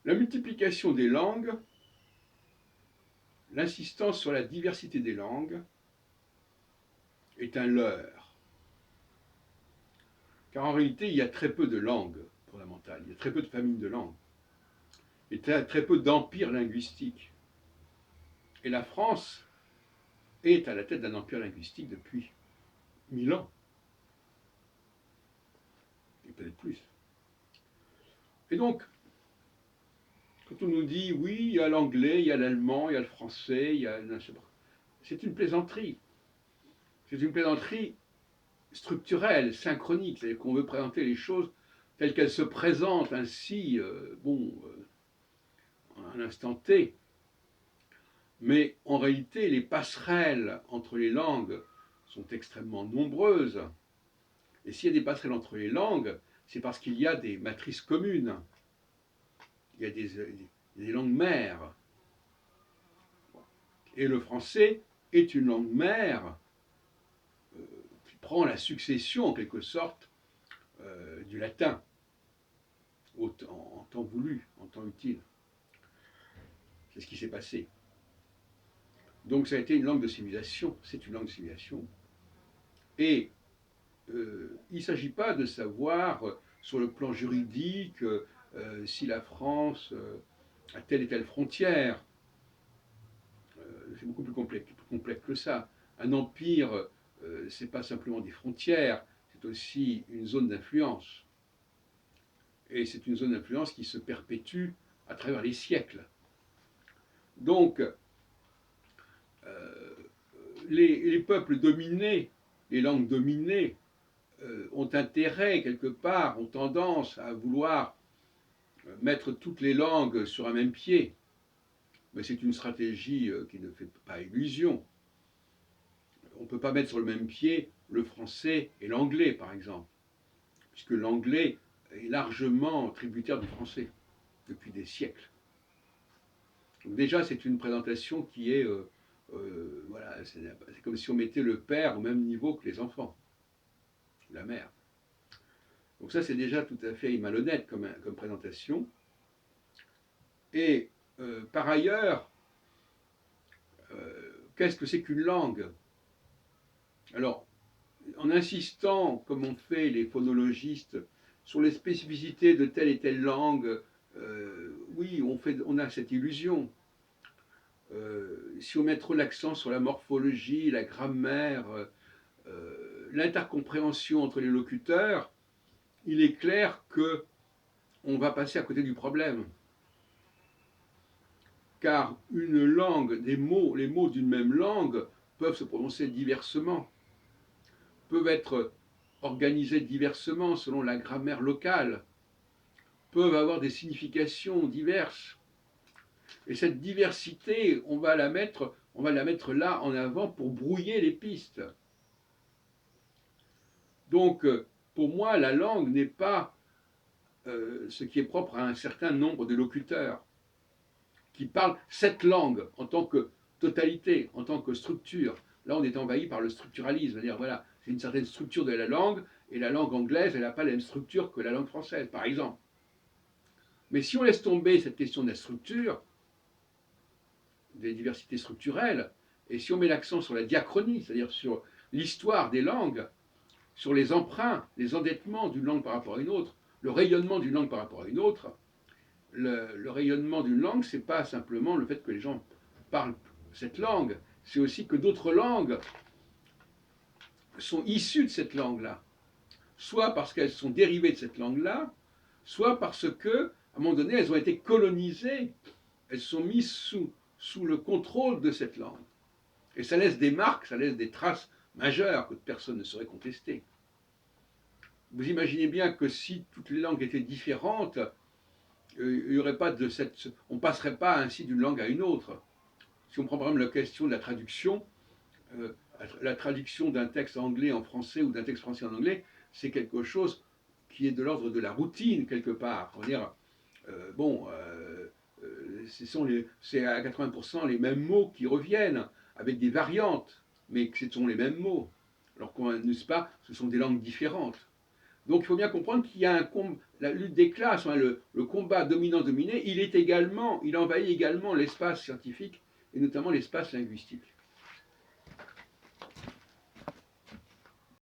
La multiplication des langues, l'insistance sur la diversité des langues est un leurre. Car en réalité, il y a très peu de langues fondamentales, il y a très peu de familles de langues, et très peu d'empires linguistiques. Et la France est à la tête d'un empire linguistique depuis 1000 ans, et peut-être plus. Et donc, quand on nous dit, oui, il y a l'anglais, il y a l'allemand, il y a le français, il y a... C'est une plaisanterie. C'est une plaisanterie structurelle, synchronique, c'est-à-dire qu'on veut présenter les choses telles qu'elles se présentent ainsi, à un instant T. Mais en réalité, les passerelles entre les langues sont extrêmement nombreuses. Et s'il y a des passerelles entre les langues, c'est parce qu'il y a des matrices communes. Il y a des langues mères. Et le français est une langue mère qui prend la succession, en quelque sorte, du latin, en temps voulu, en temps utile. C'est ce qui s'est passé. Donc ça a été une langue de civilisation, c'est une langue de civilisation. Et il ne s'agit pas de savoir sur le plan juridique si la France a telle et telle frontière. C'est beaucoup plus complexe que ça. Un empire, ce n'est pas simplement des frontières, c'est aussi une zone d'influence. Et c'est une zone d'influence qui se perpétue à travers les siècles. Donc, les peuples dominés, les langues dominées, ont intérêt, quelque part, ont tendance à vouloir mettre toutes les langues sur un même pied. Mais c'est une stratégie qui ne fait pas illusion. On ne peut pas mettre sur le même pied le français et l'anglais, par exemple, puisque l'anglais est largement tributaire du français depuis des siècles. Donc déjà, c'est une présentation qui est... voilà, c'est comme si on mettait le père au même niveau que les enfants, la mère. Donc ça, c'est déjà tout à fait malhonnête comme présentation. Et par ailleurs, qu'est-ce que c'est qu'une langue? Alors, en insistant, comme ont fait les phonologistes, sur les spécificités de telle et telle langue, oui, on a cette illusion. Si on met trop l'accent sur la morphologie, la grammaire, l'intercompréhension entre les locuteurs, il est clair qu'on va passer à côté du problème. Car une langue, les mots d'une même langue peuvent se prononcer diversement, peuvent être organisés diversement selon la grammaire locale, peuvent avoir des significations diverses. Et cette diversité, on va la mettre là en avant pour brouiller les pistes. Donc, pour moi, la langue n'est pas ce qui est propre à un certain nombre de locuteurs qui parlent cette langue en tant que totalité, en tant que structure. Là, on est envahi par le structuralisme, c'est-à-dire, voilà, c'est une certaine structure de la langue, et la langue anglaise, elle n'a pas la même structure que la langue française, par exemple. Mais si on laisse tomber cette question de la structure, des diversités structurelles, et si on met l'accent sur la diachronie, c'est-à-dire sur l'histoire des langues, sur les emprunts, les endettements d'une langue par rapport à une autre, le rayonnement d'une langue par rapport à une autre, le rayonnement d'une langue, c'est pas simplement le fait que les gens parlent cette langue, c'est aussi que d'autres langues sont issues de cette langue-là, soit parce qu'elles sont dérivées de cette langue-là, soit parce que, à un moment donné, elles ont été colonisées, elles sont mises sous le contrôle de cette langue. Et ça laisse des marques, ça laisse des traces majeures que personne ne saurait contester. Vous imaginez bien que si toutes les langues étaient différentes, il y aurait pas de cette, on ne passerait pas ainsi d'une langue à une autre. Si on prend par exemple la question de la traduction d'un texte anglais en français ou d'un texte français en anglais, c'est quelque chose qui est de l'ordre de la routine quelque part. On va dire, c'est à 80% les mêmes mots qui reviennent, avec des variantes, mais ce sont les mêmes mots. Alors qu'on n'est pas, ce sont des langues différentes. Donc il faut bien comprendre qu'il y a la lutte des classes, hein, le combat dominant-dominé, il envahit également l'espace scientifique et notamment l'espace linguistique.